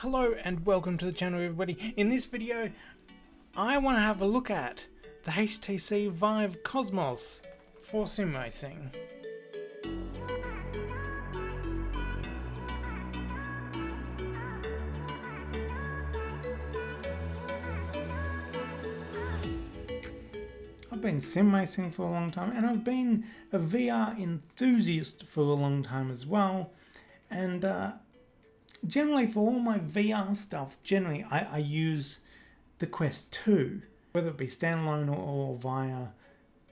Hello and welcome to the channel, everybody. In this video I want to have a look at the HTC Vive Cosmos for sim racing. I've been sim racing for a long time, and I've been a VR enthusiast for a long time as well, and generally for all my VR stuff, I use the Quest 2, whether it be standalone or via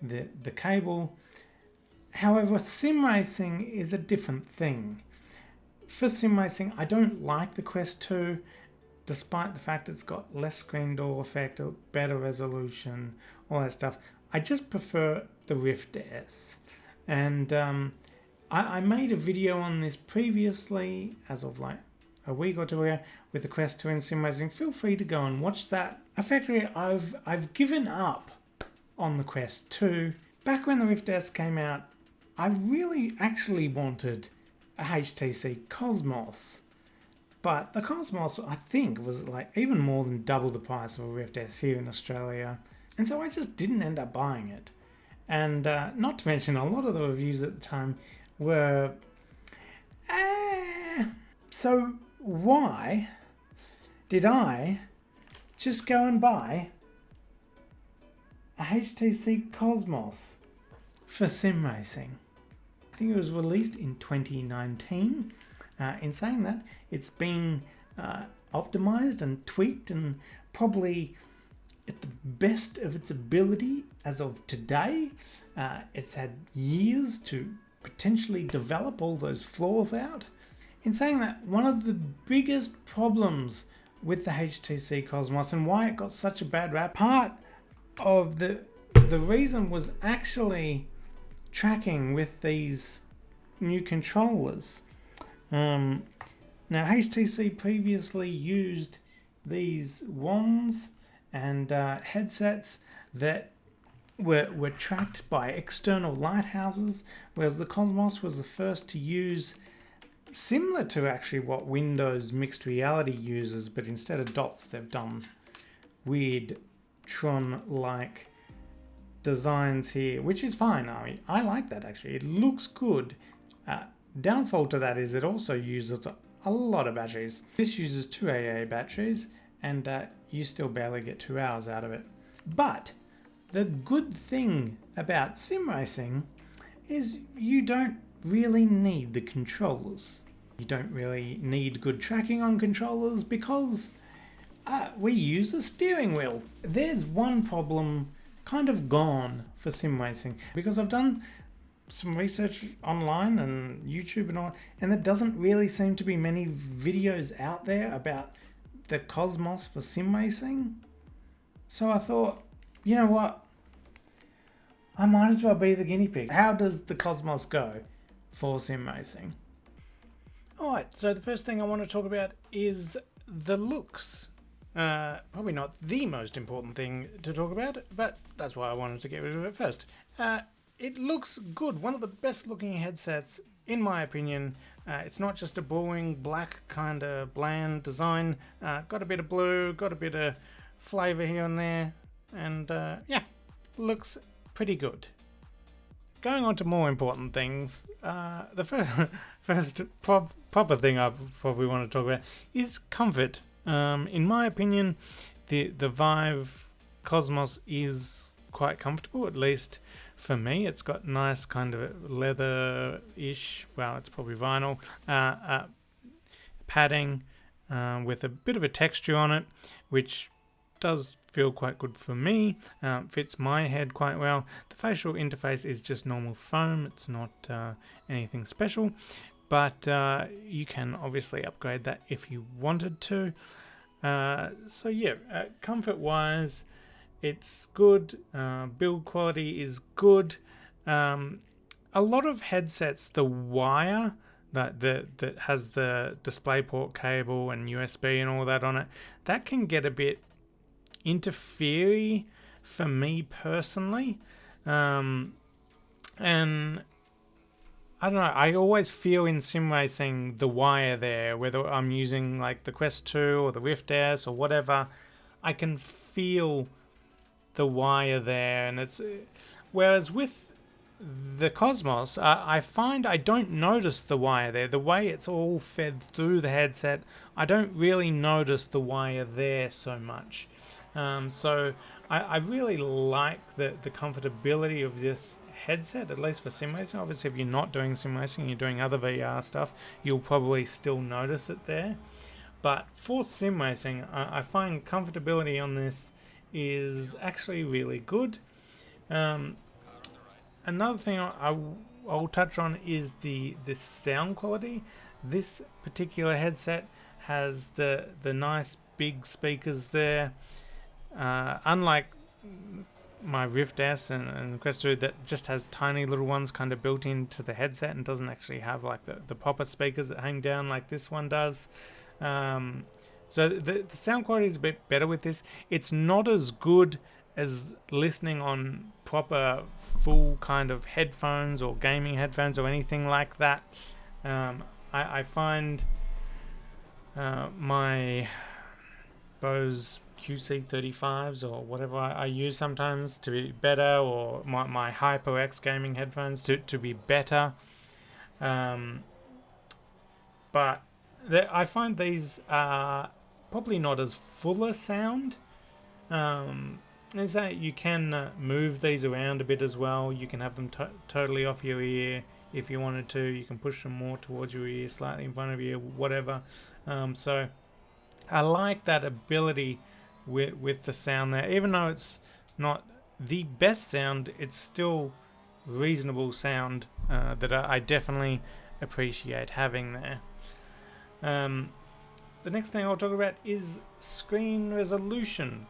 the cable. However, sim racing is a different thing. For sim racing, I don't like the Quest 2, despite the fact it's got less screen door effect, a better resolution, all that stuff. I just prefer the Rift S. And I made a video on this previously, as of like a week or two ago, with the Quest 2 and sim racing. Feel free to go and watch that. Effectively, I've given up on the Quest 2. Back when the Rift S came out, I really actually wanted a HTC Cosmos. But the Cosmos, I think, was like even more than double the price of a Rift S here in Australia. And so I just didn't end up buying it. And not to mention, a lot of the reviews at the time were... So why did I just go and buy a HTC Cosmos for sim racing? I think it was released in 2019. In saying that, it's been optimized and tweaked and probably at the best of its ability as of today. It's had years to potentially develop all those flaws out. In saying that, one of the biggest problems with the HTC Cosmos and why it got such a bad rap, part of the reason was actually tracking with these new controllers. Now, HTC previously used these wands and headsets that were tracked by external lighthouses, whereas the Cosmos was the first to use, similar to actually what Windows mixed reality uses, but instead of dots they've done weird Tron-like designs here, which is fine. I mean, I like that actually. It looks good. Downfall to that is it also uses a lot of batteries. This uses 2 AA batteries, and you still barely get 2 hours out of it. But the good thing about sim racing is you don't really need the controllers. You don't really need good tracking on controllers because we use a steering wheel. There's one problem kind of gone for sim racing, because I've done some research online and YouTube and all, and there doesn't really seem to be many videos out there about the Cosmos for sim racing. So I thought, you know what, I might as well be the guinea pig. How does the Cosmos go for sim racing? Alright, so the first thing I want to talk about is the looks. Probably not the most important thing to talk about, but that's why I wanted to get rid of it first. It looks good. One of the best looking headsets, in my opinion. It's not just a boring black kind of bland design. Got a bit of blue, got a bit of flavor here and there, and yeah, looks pretty good. Going on to more important things, the first proper thing I probably want to talk about is comfort. In my opinion, the Vive Cosmos is quite comfortable, at least for me. It's got nice kind of leather-ish, well, it's probably vinyl, padding with a bit of a texture on it, which does feel quite good for me. Fits my head quite well. The facial interface is just normal foam. It's not anything special, but you can obviously upgrade that if you wanted to. So yeah, comfort-wise, it's good. Build quality is good. A lot of headsets, the wire that has the DisplayPort cable and USB and all that on it, that can get a bit interfery for me personally. And I don't know, I always feel in sim racing the wire there, whether I'm using like the Quest 2 or the Rift S or whatever, I can feel the wire there, and it's whereas with the Cosmos, I find I don't notice the wire there. The way it's all fed through the headset, I don't really notice the wire there so much. So I really like the comfortability of this headset, at least for sim racing. Obviously, if you're not doing sim racing, you're doing other VR stuff, you'll probably still notice it there. But for sim racing, I find comfortability on this is actually really good. Another thing I'll touch on is the sound quality. This particular headset has the nice big speakers there. Unlike my Rift S and Quest 2 that just has tiny little ones kind of built into the headset and doesn't actually have like the proper speakers that hang down like this one does. So the sound quality is a bit better with this. It's not as good as listening on proper full kind of headphones or gaming headphones or anything like that. I find my Bose QC35s or whatever I use sometimes to be better, or my HyperX gaming headphones to be better. But I find these are probably not as full a sound. Is that you can move these around a bit as well. You can have them totally off your ear if you wanted to. You can push them more towards your ear, slightly in front of you, whatever. So I like that ability with the sound there. Even though it's not the best sound, it's still reasonable sound that I definitely appreciate having there. The next thing I'll talk about is screen resolution.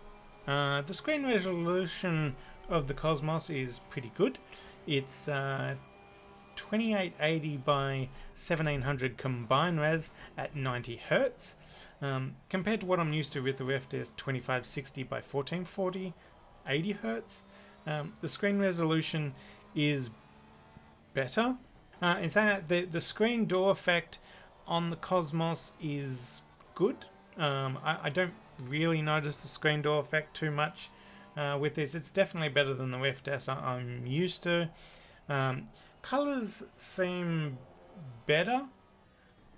The screen resolution of the Cosmos is pretty good. It's 2880 by 1700 combined res at 90 Hz. Compared to what I'm used to with the Rift is 2560 by 1440, 80 Hz. The screen resolution is better. In saying that, the screen door effect on the Cosmos is good. I don't really notice the screen door effect too much with this. It's definitely better than the Rift S I'm used to. Colors seem better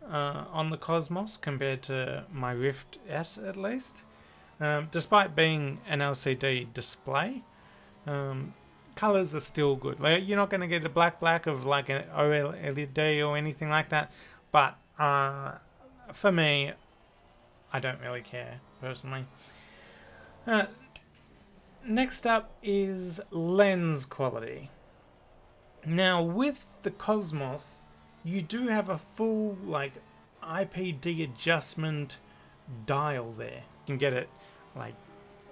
on the Cosmos compared to my Rift S at least. Despite being an LCD display, colors are still good. Like, you're not going to get a black of like an OLED or anything like that, but for me, I don't really care personally. Next up is lens quality. Now with the Cosmos, you do have a full like IPD adjustment dial there. You can get it like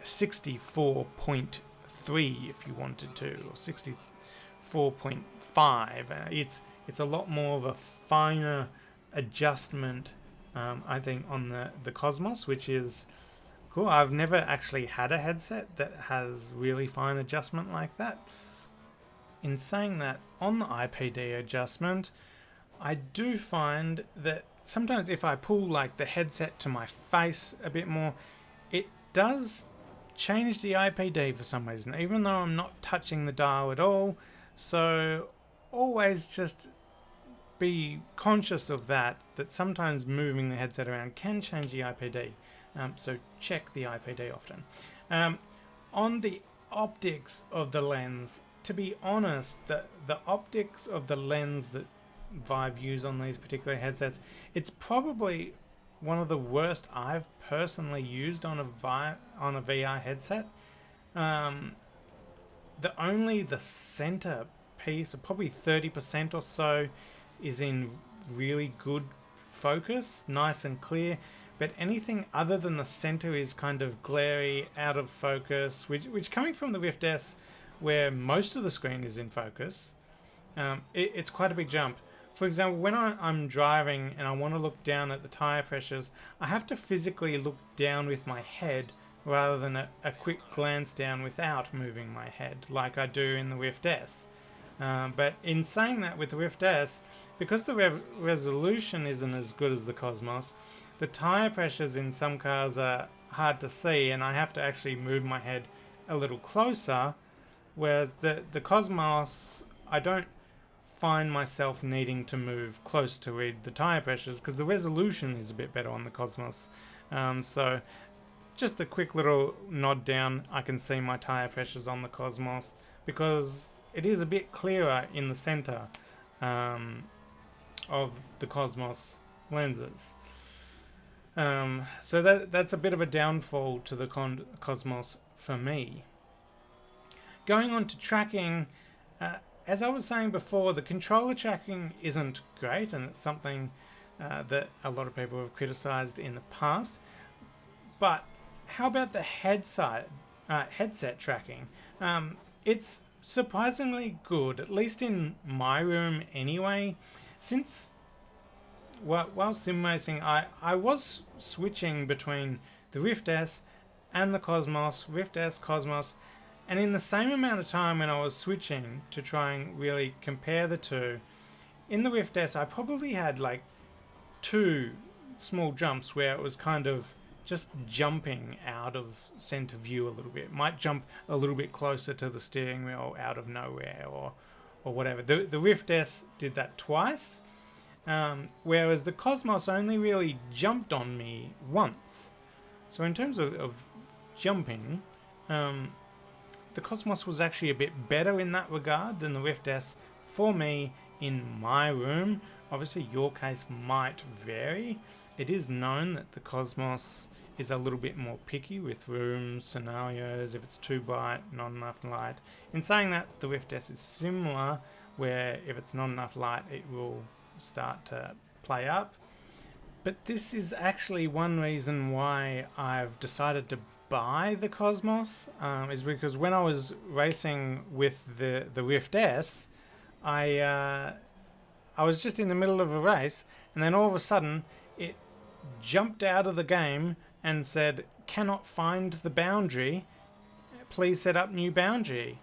64.3 if you wanted to, or 64.5. It's a lot more of a finer adjustment, I think, on the Cosmos, which is cool. I've never actually had a headset that has really fine adjustment like that. In saying that, on the IPD adjustment, I do find that sometimes if I pull like the headset to my face a bit more, it does change the IPD for some reason, even though I'm not touching the dial at all. So always just be conscious of that sometimes moving the headset around can change the IPD. So check the IPD often. On the optics of the lens, to be honest, the optics of the lens that Vive use on these particular headsets, it's probably one of the worst I've personally used on a VR headset. The center piece, probably 30% or so, is in really good focus, nice and clear, but anything other than the center is kind of glary, out of focus, which coming from the Rift S, where most of the screen is in focus, it's quite a big jump. For example, when I'm driving and I want to look down at the tire pressures, I have to physically look down with my head rather than a quick glance down without moving my head, like I do in the Rift S. But in saying that, with the Rift S, because the resolution isn't as good as the Cosmos, the tire pressures in some cars are hard to see, and I have to actually move my head a little closer. Whereas the Cosmos, I don't find myself needing to move close to read the tire pressures because the resolution is a bit better on the Cosmos. So just a quick little nod down, I can see my tire pressures on the Cosmos because it is a bit clearer in the center of the Cosmos lenses. So that's a bit of a downfall to the Cosmos for me. Going on to tracking, as I was saying before, the controller tracking isn't great, and it's something that a lot of people have criticized in the past. But how about the headset tracking? It's surprisingly good, at least in my room anyway. Since while sim racing, I was switching between the Rift S and the Cosmos, Rift S, Cosmos, and in the same amount of time when I was switching to try and really compare the two, in the Rift S I probably had like 2 small jumps where it was kind of just jumping out of center view a little bit. Might jump a little bit closer to the steering wheel out of nowhere or whatever. The Rift S did that twice, whereas the Cosmos only really jumped on me once. So in terms of jumping, the Cosmos was actually a bit better in that regard than the Rift S for me in my room. Obviously your case might vary. It is known that the Cosmos is a little bit more picky with room scenarios, if it's too bright, not enough light. In saying that, the Rift S is similar, where if it's not enough light it will start to play up. But this is actually one reason why I've decided to buy the Cosmos, is because when I was racing with the Rift S, I was just in the middle of a race, and then all of a sudden it jumped out of the game and said, "Cannot find the boundary, please set up new boundary,"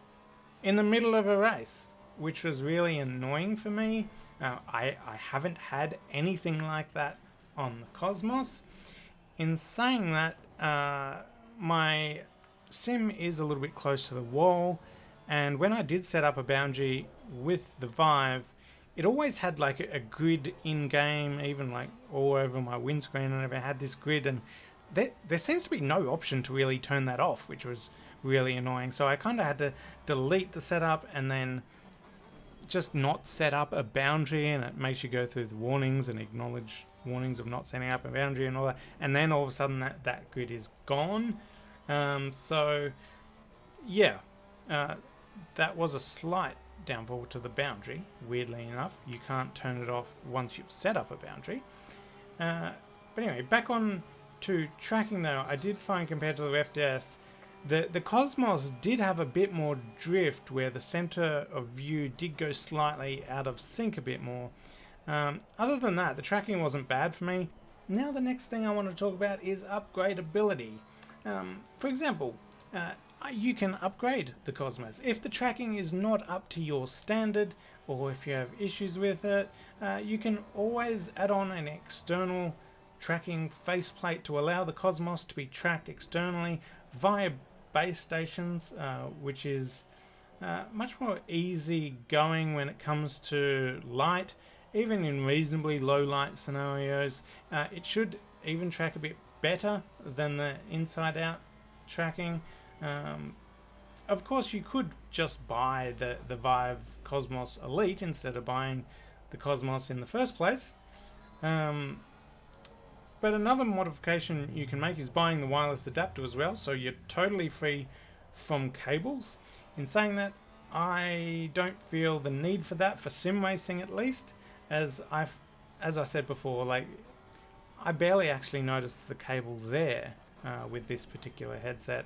in the middle of a race, which was really annoying for me. I haven't had anything like that on the Cosmos. In saying that, my sim is a little bit close to the wall, and when I did set up a boundary with the Vive, it always had like a grid in game, even like all over my windscreen, and I had this grid, and there seems to be no option to really turn that off, which was really annoying. So I kind of had to delete the setup and then just not set up a boundary, and it makes you go through the warnings and acknowledge warnings of not setting up a boundary and all that, and then all of a sudden that grid is gone. So yeah, that was a slight downfall to the boundary. Weirdly enough, you can't turn it off once you've set up a boundary. But anyway, back on to tracking though, I did find compared to the Rift S, the Cosmos did have a bit more drift, where the center of view did go slightly out of sync a bit more. Other than that, the tracking wasn't bad for me. Now the next thing I want to talk about is upgradability. For example, you can upgrade the Cosmos. If the tracking is not up to your standard, or if you have issues with it, you can always add on an external tracking faceplate to allow the Cosmos to be tracked externally via base stations, which is much more easy going when it comes to light. Even in reasonably low light scenarios, it should even track a bit better than the inside out tracking. Of course you could just buy the Vive Cosmos Elite instead of buying the Cosmos in the first place. But another modification you can make is buying the wireless adapter as well, so you're totally free from cables. In saying that, I don't feel the need for that for sim racing, at least, as I said before, like I barely actually noticed the cable there with this particular headset.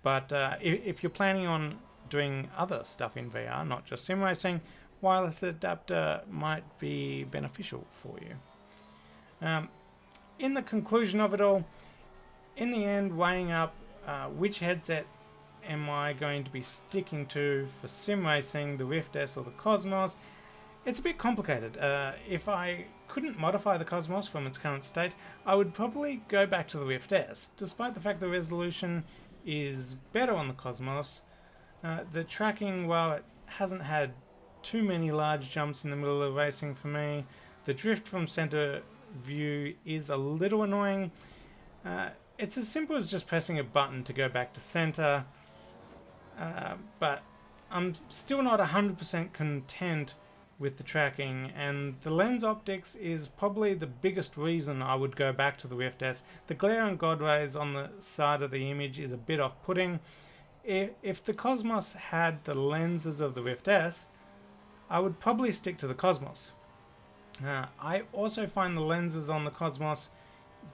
But if you're planning on doing other stuff in VR, not just sim racing, wireless adapter might be beneficial for you. In the conclusion of it all, in the end, weighing up which headset am I going to be sticking to for sim racing, the Rift S or the Cosmos? It's a bit complicated. If I couldn't modify the Cosmos from its current state, I would probably go back to the Rift S. Despite the fact the resolution is better on the Cosmos, the tracking, while it hasn't had too many large jumps in the middle of racing for me, the drift from center view is a little annoying. It's as simple as just pressing a button to go back to center, but I'm still not 100% content with the tracking, and the lens optics is probably the biggest reason I would go back to the Rift S. The glare and God rays on the side of the image is a bit off-putting. If the Cosmos had the lenses of the Rift S, I would probably stick to the Cosmos. I also find the lenses on the Cosmos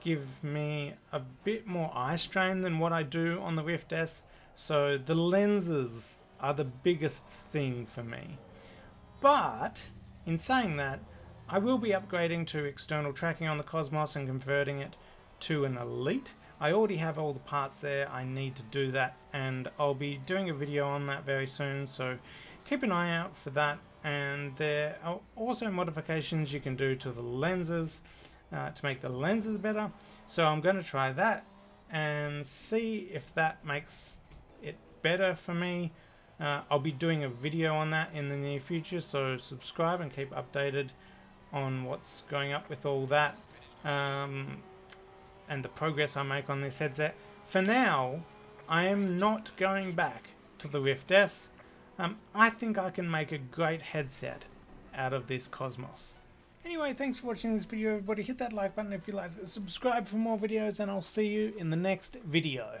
give me a bit more eye strain than what I do on the Rift S, so the lenses are the biggest thing for me. But in saying that, I will be upgrading to external tracking on the Cosmos and converting it to an Elite. I already have all the parts there, I need to do that, and I'll be doing a video on that very soon, so keep an eye out for that. And there are also modifications you can do to the lenses to make the lenses better, so I'm going to try that and see if that makes it better for me. I'll be doing a video on that in the near future, so subscribe and keep updated on what's going up with all that and the progress I make on this headset. For now, I am not going back to the Rift S. I think I can make a great headset out of this Cosmos. Anyway, thanks for watching this video, everybody. Hit that like button if you like, subscribe for more videos, and I'll see you in the next video.